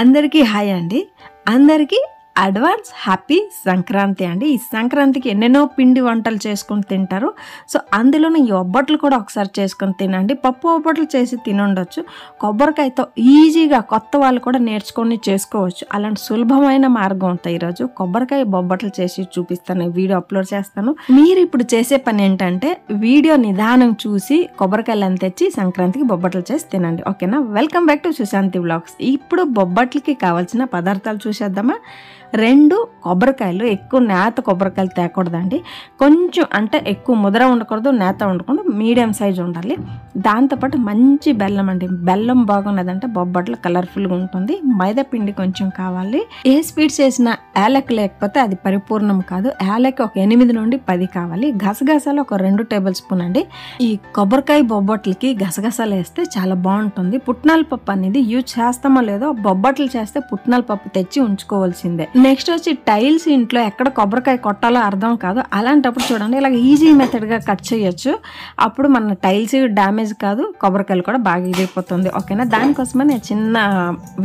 అందరికీ హాయ్ అండి. అందరికీ అడ్వాన్స్ హ్యాపీ సంక్రాంతి అండి. ఈ సంక్రాంతికి ఎన్నెన్నో పిండి వంటలు చేసుకొని తింటారు. సో అందులోనే ఈ ఒబ్బట్లు కూడా ఒకసారి చేసుకొని తినండి. పప్పు ఒబ్బట్లు చేసి తినుండొచ్చు. కొబ్బరికాయతో ఈజీగా కొత్త వాళ్ళు కూడా నేర్చుకొని చేసుకోవచ్చు. అలాంటి సులభమైన మార్గం ఉంటాయి. ఈరోజు కొబ్బరికాయ బొబ్బట్లు చేసి చూపిస్తాను, వీడియో అప్లోడ్ చేస్తాను. మీరు ఇప్పుడు చేసే పని ఏంటంటే వీడియో నిదానం చూసి కొబ్బరికాయలను తెచ్చి సంక్రాంతికి బొబ్బట్లు చేసి తినండి. ఓకేనా? Welcome back to Sushanti vlogs. ఇప్పుడు బొబ్బట్లకి కావాల్సిన పదార్థాలు చూసేద్దామా. 2 కొబ్బరికాయలు, ఎక్కువ నేత కొబ్బరికాయలు తేకూడదండి. కొంచెం అంటే ఎక్కువ ముద్ర ఉండకూడదు, నేత ఉండకూడదు, మీడియం సైజు ఉండాలి. దాంతోపాటు మంచి బెల్లం అండి. బెల్లం బాగున్నదంటే బొబ్బట్లు కలర్ఫుల్గా ఉంటుంది. మైదా పిండి కొంచెం కావాలి. ఏ స్వీట్స్ చేసిన యాలక్ లేకపోతే అది పరిపూర్ణం కాదు. యాలక్ ఒక 8 నుండి 10 కావాలి. గసగసాలు ఒక 2 టేబుల్ స్పూన్ అండి. ఈ కొబ్బరికాయ బొబ్బట్లకి గసగసాలు వేస్తే చాలా బాగుంటుంది. పుట్నాల పప్పు అనేది యూజ్ చేస్తామో లేదో, బొబ్బట్లు చేస్తే పుట్నాల పప్పు తెచ్చి ఉంచుకోవాల్సిందే. నెక్స్ట్ వచ్చి టైల్స్ ఇంట్లో ఎక్కడ కొబ్బరికాయ కొట్టాలో అర్థం కాదు. అలాంటప్పుడు చూడండి, ఇలా ఈజీ మెథడ్గా కట్ చేయొచ్చు. అప్పుడు మన టైల్స్ డ్యామేజ్ కాదు, కొబ్బరికాయలు కూడా బాగా ఇదైపోతుంది. ఓకేనా? దానికోసమే నేను చిన్న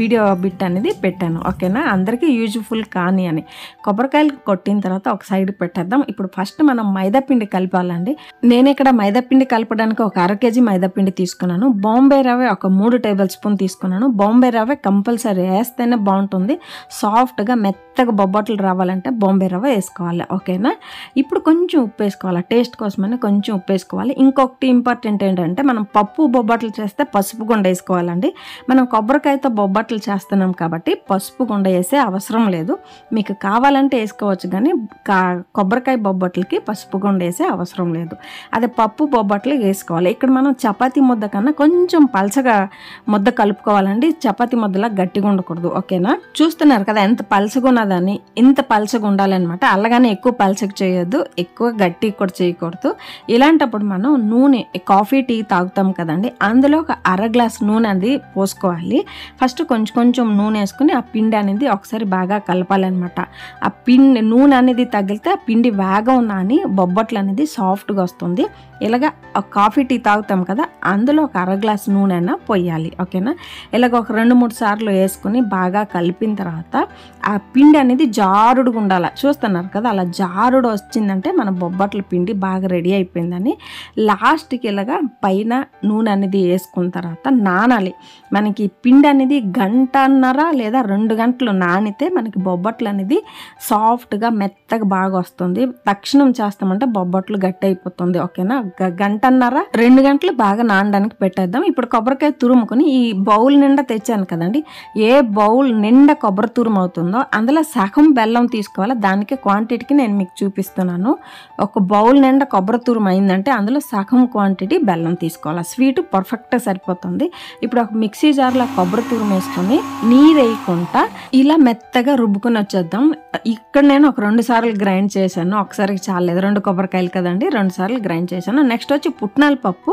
వీడియో బిట్ అనేది పెట్టాను. ఓకేనా? అందరికీ యూజ్ఫుల్ కానీ అని. కొబ్బరికాయలు కొట్టిన తర్వాత ఒక సైడ్ పెట్టేద్దాం. ఇప్పుడు ఫస్ట్ మనం మైదా పిండి కలపాలండి. నేను ఇక్కడ మైదా పిండి కలపడానికి ఒక 1/2 kg మైదా పిండి తీసుకున్నాను. బాంబే రవ్వ ఒక 3 టేబుల్ స్పూన్ తీసుకున్నాను. బాంబే రవ్వ కంపల్సరీ వేస్తేనే బాగుంటుంది. సాఫ్ట్గా మెత్తగా బొబ్బట్లు రావాలంటే బాంబే రవ్వ వేసుకోవాలి. ఓకేనా? ఇప్పుడు కొంచెం ఉప్పు వేసుకోవాలి. టేస్ట్ కోసమని కొంచెం ఉప్పు వేసుకోవాలి. ఇంకొకటి ఇంపార్టెంట్ ఏంటంటే, మనం పప్పు బొబ్బట్లు చేస్తే పసుపు గుండ వేసుకోవాలండి. మనం కొబ్బరికాయతో బొబ్బట్లు చేస్తున్నాం కాబట్టి పసుపు గుండ వేసే అవసరం లేదు. మీకు కావాలంటే వేసుకోవచ్చు, కానీ కొబ్బరికాయ బొబ్బట్లకి పసుపు గుండ వేసే అవసరం లేదు. అదే పప్పు బొబ్బట్లు వేసుకోవాలి. ఇక్కడ మనం చపాతీ ముద్ద కన్నా కొంచెం పలచగా ముద్ద కలుపుకోవాలండి. చపాతీ ముద్దలా గట్టిగా ఉండకూడదు. ఓకేనా? చూస్తున్నారు కదా ఎంత పలచగా ఉన్నదని. ఇంత పలచగా ఉండాలన్నమాట. అలాగనే ఎక్కువ పలచగా చేయొద్దు, ఎక్కువ గట్టి కూడా చేయకూడదు. ఇలాంటప్పుడు మనం నూనె, కాఫీ టీ తాగుతాం కదండి, అందులో ఒక 1/2 గ్లాస్ నూనె అనేది పోసుకోవాలి. ఫస్ట్ కొంచెం నూనె వేసుకుని ఆ పిండి అనేది ఒకసారి బాగా కలపాలన్నమాట. ఆ పిండి నూనె అనేది తగిలితే ఆ పిండి వేగం నాని బొబ్బట్లు అనేది సాఫ్ట్గా వస్తుంది. ఇలాగ కాఫీ టీ తాగుతాం కదా, అందులో ఒక 1/2 గ్లాస్ నూనె అయినా పోయాలి. ఓకేనా? ఇలాగ ఒక 2-3 సార్లు వేసుకుని బాగా కలిపిన తర్వాత ఆ పిండి అనేది జారుడుగా ఉండాలి. చూస్తున్నారు కదా, అలా జారుడు వచ్చిందంటే మన బొబ్బట్ల పిండి బాగా రెడీ అయిపోయిందని. లాస్ట్కి ఇలాగా పైన నూనె అనేది వేసుకున్న తర్వాత నానాలి. మనకి పిండి అనేది 1.5 లేదా 2 గంటలు నానితే మనకి బొబ్బట్లు అనేది సాఫ్ట్గా మెత్తగా బాగా వస్తుంది. తక్షణం చేస్తామంటే బొబ్బట్లు గట్టి అయిపోతుంది. ఓకేనా? 1.5 2 గంటలు బాగా నానడానికి పెట్టేద్దాం. ఇప్పుడు కొబ్బరికాయ తురుముకొని ఈ బౌల్ నిండా తెచ్చాను కదండి, ఏ బౌల్ నిండా కొబ్బరి తురుము అవుతుందో అందులో సగం బెల్లం తీసుకోవాలి. దానికి క్వాంటిటీకి నేను మీకు చూపిస్తున్నాను. ఒక బౌల్ నిండా కొబ్బరి తురుము అయిందంటే అందులో సగం క్వాంటిటీ బెల్లం తీసుకోవాలి. స్వీట్ పర్ఫెక్ట్గా సరిపోతుంది. ఇప్పుడు ఒక మిక్సీ జార్లో కొబ్బరి తురుము వేసుకొని నీరు వేయకుండా ఇలా మెత్తగా రుబ్బుకొని వచ్చేద్దాం. ఇక్కడ నేను ఒక 2 సార్లు గ్రైండ్ చేశాను. ఒకసారికి చాలేదు, 2 కొబ్బరికాయలు కదండి, 2 సార్లు గ్రైండ్ చేశాను. నెక్స్ట్ వచ్చి పుట్నాల పప్పు.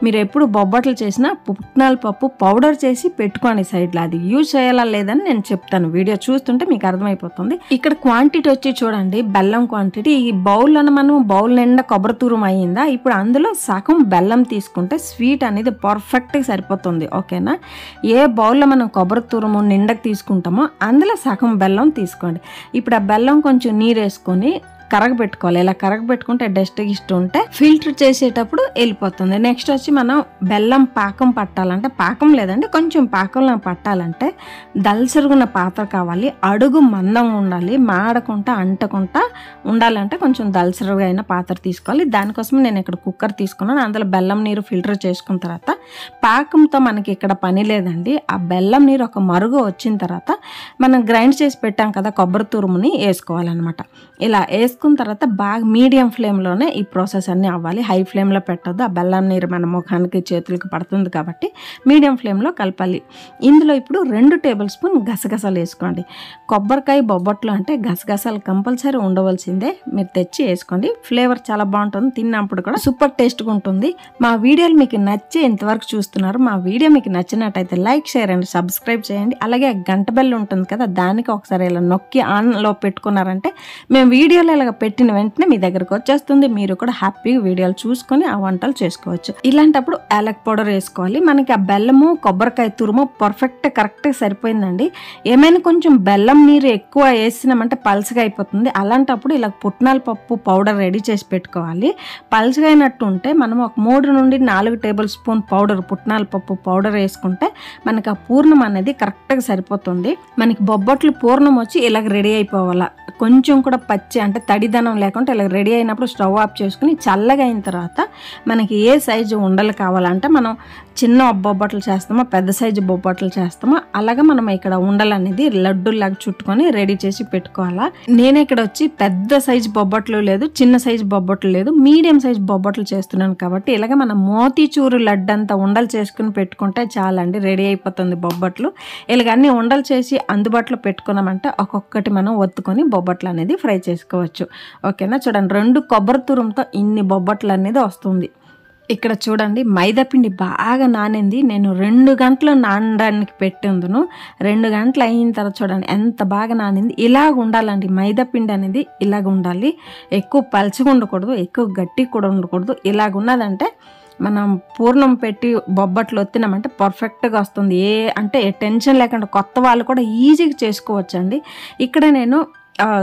మీరు ఎప్పుడు బొబ్బట్లు చేసినా పుట్నాల పప్పు పౌడర్ చేసి పెట్టుకోండి సైడ్లో. అది యూజ్ చేయాలా లేదని నేను చెప్తాను. వీడియో చూస్తుంటే మీకు అర్థమైపోతుంది. ఇక్కడ క్వాంటిటీ వచ్చి చూడండి, బెల్లం క్వాంటిటీ. ఈ బౌల్లో మనం బౌల్ నిండా కొబ్బరి తురుము అయ్యిందా, ఇప్పుడు అందులో సగం బెల్లం తీసుకుంటే స్వీట్ అనేది పర్ఫెక్ట్గా సరిపోతుంది. ఓకేనా? ఏ బౌల్లో మనం కొబ్బరి తురుము నిండకు తీసుకుంటామో అందులో సగం బెల్లం తీసుకోండి. ఇప్పుడు ఆ బెల్లం కొంచెం నీరు వేసుకొని కరగబెట్టుకోవాలి. ఇలా కరగబెట్టుకుంటే డస్ట్ గిస్ట్ ఉంటే ఫిల్టర్ చేసేటప్పుడు వెళ్ళిపోతుంది. నెక్స్ట్ వచ్చి మనం బెల్లం పాకం పట్టాలంటే, పాకం లేదండి కొంచెం పాకంలో పట్టాలంటే దల్సరుగున్న పాత్ర కావాలి. అడుగు మందం ఉండాలి, మాడకుండా అంటకుండా ఉండాలంటే కొంచెం దల్సరుగా అయిన పాత్ర తీసుకోవాలి. దానికోసం నేను ఇక్కడ కుక్కర్ తీసుకున్నాను. అందులో బెల్లం నీరు ఫిల్టర్ చేసుకున్న తర్వాత, పాకంతో మనకి ఇక్కడ పని లేదండి, ఆ బెల్లం నీరు ఒక మరుగు వచ్చిన తర్వాత మనం గ్రైండ్ చేసి పెట్టాం కదా కొబ్బరి తురుముని వేసుకోవాలన్నమాట. ఇలా వేసుకున్న తర్వాత బాగా మీడియం ఫ్లేమ్లోనే ఈ ప్రాసెస్ అన్నీ అవ్వాలి. హై ఫ్లేమ్లో పెట్టొద్దు, ఆ బెల్లం నీరు మన ముఖానికి చేతులకి పడుతుంది కాబట్టి మీడియం ఫ్లేమ్లో కలపాలి. ఇందులో ఇప్పుడు 2 టేబుల్ స్పూన్ గసగసాలు వేసుకోండి. కొబ్బరికాయ బొబ్బట్లు అంటే గసగసాలు కంపల్సరీ ఉండవలసిందే. మీరు తెచ్చి వేసుకోండి, ఫ్లేవర్ చాలా బాగుంటుంది. తిన్నప్పుడు కూడా సూపర్ టేస్ట్గా ఉంటుంది. మా వీడియోలు మీకు నచ్చి ఇంతవరకు చూస్తున్నారు. మా వీడియో మీకు నచ్చినట్టయితే లైక్, షేర్ అండ్ సబ్స్క్రైబ్ చేయండి. అలాగే గంట బెల్ ఉంటుంది కదా, దానికి ఒకసారి ఇలా నొక్కి ఆన్లో పెట్టుకున్నారంటే మేము వీడియోలో ఇలా పెట్టిన వెంటనే మీ దగ్గరకు వచ్చేస్తుంది. మీరు కూడా హ్యాపీగా వీడియోలు చూసుకొని ఆ వంటలు చేసుకోవచ్చు. ఇలాంటప్పుడు యాలక్ పౌడర్ వేసుకోవాలి. మనకి ఆ బెల్లము కొబ్బరికాయ తురుము కరెక్ట్గా సరిపోయిందండి. ఏమైనా కొంచెం బెల్లం నీరు ఎక్కువ వేసినామంటే పల్చగా అయిపోతుంది. అలాంటప్పుడు ఇలా పుట్నాల పప్పు పౌడర్ రెడీ చేసి పెట్టుకోవాలి. పల్చగా అయినట్టు ఉంటే మనం ఒక 3 నుండి 4 టేబుల్ స్పూన్ పుట్నాల పప్పు పౌడర్ వేసుకుంటే మనకి ఆ పూర్ణం అనేది కరెక్ట్గా సరిపోతుంది. మనకి బొబ్బట్లు పూర్ణం వచ్చి ఇలాగ రెడీ అయిపోవాలా. కొంచెం కూడా పచ్చి అంటే తడిదనం లేకుండా ఇలా రెడీ అయినప్పుడు స్టవ్ ఆఫ్ చేసుకుని చల్లగా అయిన తర్వాత మనకి ఏ సైజు ఉండలు కావాలంటే మనం చిన్న బొబ్బట్లు చేస్తామో పెద్ద సైజు బొబ్బట్లు చేస్తామో అలాగే మనం ఇక్కడ ఉండలు అనేది లడ్డూలాగా చుట్టుకొని రెడీ చేసి పెట్టుకోవాలా. నేను ఇక్కడ వచ్చి పెద్ద సైజు బొబ్బట్లు లేదు, చిన్న సైజు బొబ్బట్లు లేదు, మీడియం సైజు బొబ్బట్లు చేస్తున్నాను కాబట్టి ఇలాగ మనం మోతీచూరు లడ్డు అంతా ఉండలు చేసుకుని పెట్టుకుంటే చాలండి, రెడీ అయిపోతుంది బొబ్బట్లు. ఇలాగ అన్ని ఉండలు చేసి అందుబాటులో పెట్టుకున్నామంటే ఒక్కొక్కటి మనం ఒత్తుకొని బొబ్బట్లు అనేది ఫ్రై చేసుకోవచ్చు. ఓకేనా, చూడండి 2 కొబ్బరి తురుముతో ఇన్ని బొబ్బట్లు అనేది వస్తుంది. ఇక్కడ చూడండి మైదా పిండి బాగా నానింది. నేను 2 గంటలు నానడానికి పెట్టిందును. 2 గంటలు అయిన తర్వాత చూడండి ఎంత బాగా నానింది. ఇలాగ ఉండాలండి మైదా పిండి అనేది, ఇలాగ ఉండాలి. ఎక్కువ పలచగా ఉండకూడదు, ఎక్కువ గట్టి కూడా ఉండకూడదు. ఇలాగ ఉన్నదంటే మనం పూర్ణం పెట్టి బొబ్బట్లు ఒత్తినామంటే పర్ఫెక్ట్గా వస్తుంది. అంటే టెన్షన్ లేకుండా కొత్త వాళ్ళు కూడా ఈజీగా చేసుకోవచ్చండి. ఇక్కడ నేను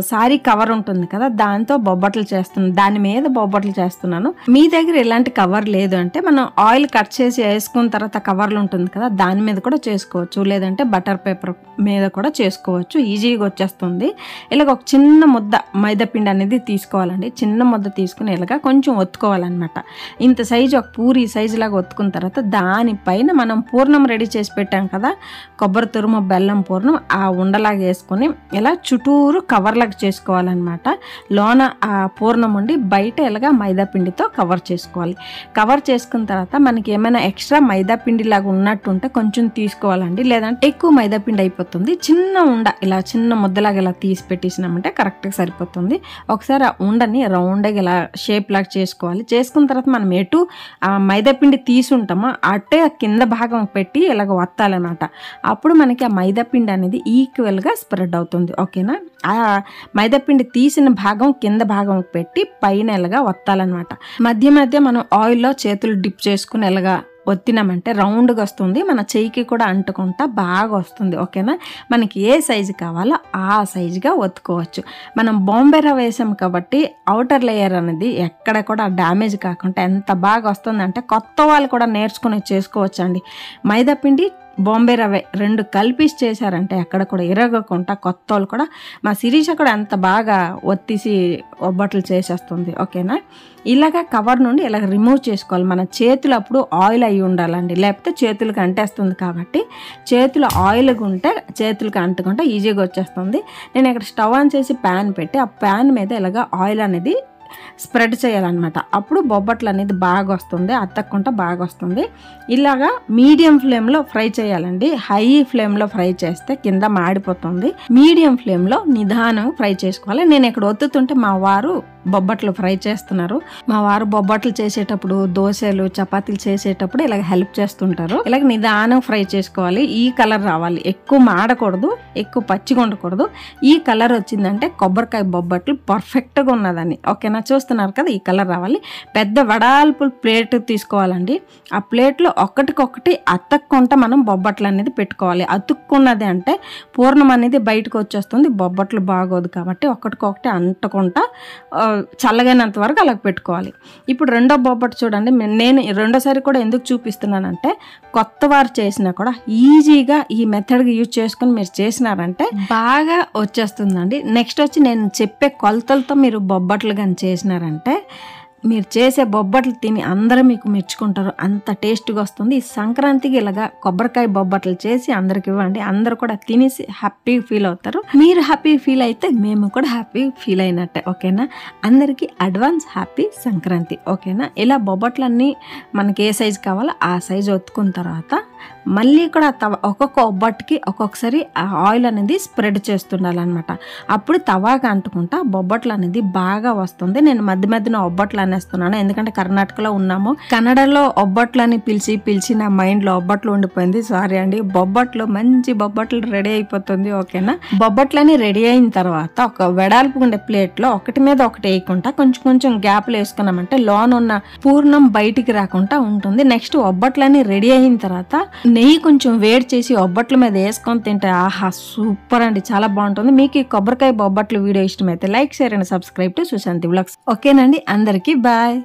సారీ కవర్ ఉంటుంది కదా, దాంతో బొబ్బట్లు చేస్తున్నాను, దాని మీద బొబ్బట్లు చేస్తున్నాను. మీ దగ్గర ఇలాంటి కవర్ లేదు అంటే మనం ఆయిల్ కట్ చేసి వేసుకున్న తర్వాత కవర్లు ఉంటుంది కదా, దాని మీద కూడా చేసుకోవచ్చు, లేదంటే బటర్ పేపర్ మీద కూడా చేసుకోవచ్చు, ఈజీగా వచ్చేస్తుంది. ఇలాగ ఒక చిన్న ముద్ద మైదాపిండి అనేది తీసుకోవాలండి. చిన్న ముద్ద తీసుకుని ఇలాగ కొంచెం ఒత్తుకోవాలన్నమాట. ఇంత సైజు ఒక పూరి సైజు లాగా ఒత్తుకున్న తర్వాత దానిపైన మనం పూర్ణం రెడీ చేసి పెట్టాం కదా, కొబ్బరి తురుము బెల్లం పూర్ణం, ఆ ఉండలాగా వేసుకొని ఇలా చుట్టూరు కవర్లాగా చేసుకోవాలన్నమాట. లోన ఆ పూర్ణం ఉండి బయట ఇలాగా మైదా పిండితో కవర్ చేసుకోవాలి. కవర్ చేసుకున్న తర్వాత మనకి ఏమైనా ఎక్స్ట్రా మైదా పిండి లాగా ఉన్నట్టుంటే కొంచెం తీసుకోవాలండి, లేదంటే ఎక్కువ మైదా పిండి అయిపోతుంది. చిన్న ఉండ ఇలా చిన్న ముద్దలాగా ఇలా తీసి పెట్టేసినామంటే కరెక్ట్గా సరిపోతుంది. ఒకసారి ఆ ఉండని రౌండ్గా ఇలా షేప్ లాగా చేసుకోవాలి. చేసుకున్న తర్వాత మనం ఎటు ఆ మైదా పిండి తీసుంటామో అట్టే కింద భాగం పెట్టి ఇలాగ వత్తాలన్నమాట. అప్పుడు మనకి ఆ మైదా పిండి అనేది ఈక్వల్గా స్ప్రెడ్ అవుతుంది. ఓకేనా, ఆ మైదాపిండి తీసిన భాగం కింద భాగం పెట్టి పైన ఎలాగా వత్తాలన్నమాట. మధ్య మధ్య మనం ఆయిల్లో చేతులు డిప్ చేసుకుని ఎలాగా ఒత్తినామంటే రౌండ్గా వస్తుంది, మన చెయ్యికి కూడా అంటుకుంటా బాగా వస్తుంది. ఓకేనా, మనకి ఏ సైజు కావాలో ఆ సైజుగా ఒత్తుకోవచ్చు. మనం బాంబే రవ్వ వేసాం కాబట్టి అవుటర్ లేయర్ అనేది ఎక్కడ కూడా డ్యామేజ్ కాకుండా ఎంత బాగా వస్తుందంటే కొత్త వాళ్ళు కూడా నేర్చుకుని చేసుకోవచ్చు అండి. మైదాపిండి బాంబే రవ్వ 2 కలిపి చేశారంటే ఎక్కడ కూడా ఇరగకుండా కొత్త వాళ్ళు కూడా, మా శిరీష కూడా ఎంత బాగా ఒత్తిసి ఒబ్బట్లు చేసేస్తుంది. ఓకేనా, ఇలాగ కవర్ నుండి ఇలాగ రిమూవ్ చేసుకోవాలి. మన చేతులు అప్పుడు ఆయిల్ అయ్యి ఉండాలండి, లేకపోతే చేతులకు అంటేస్తుంది. కాబట్టి చేతులు ఆయిల్గా ఉంటే చేతులకు అంటుకుంటే ఈజీగా వచ్చేస్తుంది. నేను ఇక్కడ స్టవ్ ఆన్ చేసి ప్యాన్ పెట్టి ఆ ప్యాన్ మీద ఇలాగ ఆయిల్ అనేది స్ప్రెడ్ చేయాలన్నమాట. అప్పుడు బొబ్బట్లు అనేది బాగా వస్తుంది, అత్తక్కుంటా బాగా వస్తుంది. ఇలాగా మీడియం ఫ్లేమ్లో ఫ్రై చేయాలండి. హై ఫ్లేమ్లో ఫ్రై చేస్తే కింద మాడిపోతుంది. మీడియం ఫ్లేమ్లో నిదానం ఫ్రై చేసుకోవాలి. నేను ఇక్కడ ఒత్తుతుంటే మా వారు బొబ్బట్లు ఫ్రై చేస్తున్నారు. మా వారు బొబ్బట్లు చేసేటప్పుడు, దోశలు చపాతీలు చేసేటప్పుడు ఇలాగ హెల్ప్ చేస్తుంటారు. ఇలాగ నిదానం ఫ్రై చేసుకోవాలి. ఈ కలర్ రావాలి, ఎక్కువ మాడకూడదు, ఎక్కువ పచ్చిగా ఉండకూడదు. ఈ కలర్ వచ్చిందంటే కొబ్బరికాయ బొబ్బట్లు పర్ఫెక్ట్గా ఉన్నదని. ఓకేనా, చూస్తున్నారు కదా, ఈ కలర్ రావాలి. పెద్ద వడాల్పు ప్లేట్ తీసుకోవాలండి. ఆ ప్లేట్లో ఒక్కటికొకటి అతుక్కుంటా మనం బొబ్బట్లు అనేది పెట్టుకోవాలి. అతుక్కున్నది అంటే పూర్ణం అనేది బయటకు వచ్చేస్తుంది, బొబ్బట్లు బాగోదు. కాబట్టి ఒక్కటికొకటి అంటుకుంటా చల్లగైనంత వరకు అలా పెట్టుకోవాలి. ఇప్పుడు రెండో బొబ్బట్టు చూడండి, నేను రెండోసారి కూడా ఎందుకు చూపిస్తున్నానంటే కొత్త వారు చేసినా కూడా ఈజీగా ఈ మెథడ్గా యూజ్ చేసుకుని మీరు చేసినారంటే బాగా వచ్చేస్తుందండి. నెక్స్ట్ వచ్చి నేను చెప్పే కొలతలతో మీరు బొబ్బట్లు కానీ చేసినారంటే మీరు చేసే బొబ్బట్లు తిని అందరూ మీకు మెచ్చుకుంటారు, అంత టేస్ట్గా వస్తుంది. ఈ సంక్రాంతికి ఇలాగా కొబ్బరికాయ బొబ్బట్లు చేసి అందరికి ఇవ్వండి, అందరూ కూడా తినేసి హ్యాపీగా ఫీల్ అవుతారు. మీరు హ్యాపీ ఫీల్ అయితే మేము కూడా హ్యాపీ ఫీల్ అయినట్టే. ఓకేనా, అందరికీ అడ్వాన్స్ హ్యాపీ సంక్రాంతి. ఓకేనా, ఇలా బొబ్బట్లన్నీ మనకి ఏ సైజు కావాలో ఆ సైజు ఒత్తుకున్న తర్వాత మళ్ళీ కూడా ఒక్కొక్క ఒబ్బట్టుకి ఒక్కొక్కసారి ఆయిల్ అనేది స్ప్రెడ్ చేస్తుండాలన్నమాట. అప్పుడు తవాగా అంటుకుంటా బొబ్బట్లు అనేది బాగా వస్తుంది. నేను మధ్య మధ్యన ఒబ్బట్లు అనేస్తున్నాను, ఎందుకంటే కర్ణాటకలో ఉన్నాము. కన్నడలో ఒబ్బట్లు అని పిలిచి నా మైండ్లో ఒబ్బట్లు ఉండిపోయింది. సారీ అండి. మంచి బొబ్బట్లు రెడీ అయిపోతుంది. ఓకేనా? బొబ్బట్లని రెడీ అయిన తర్వాత ఒక వెడల్పు ఉండే ప్లేట్లో ఒకటి మీద ఒకటి వేయకుండా కొంచెం కొంచెం గ్యాప్లు వేసుకున్నామంటే లోన ఉన్న పూర్ణం బయటికి రాకుండా ఉంటుంది. నెక్స్ట్ ఒబ్బట్లని రెడీ అయిన తర్వాత నెయ్యి కొంచెం వేడి చేసి ఒబ్బట్ల మీద వేసుకొని తింటే ఆహా సూపర్ అండి, చాలా బాగుంటుంది. మీకు ఈ కొబ్బరికాయ బొబ్బట్లు వీడియో ఇష్టమైతే like, share and subscribe to Sushanti vlogs. ఓకేనండి, అందరికీ బాయ్.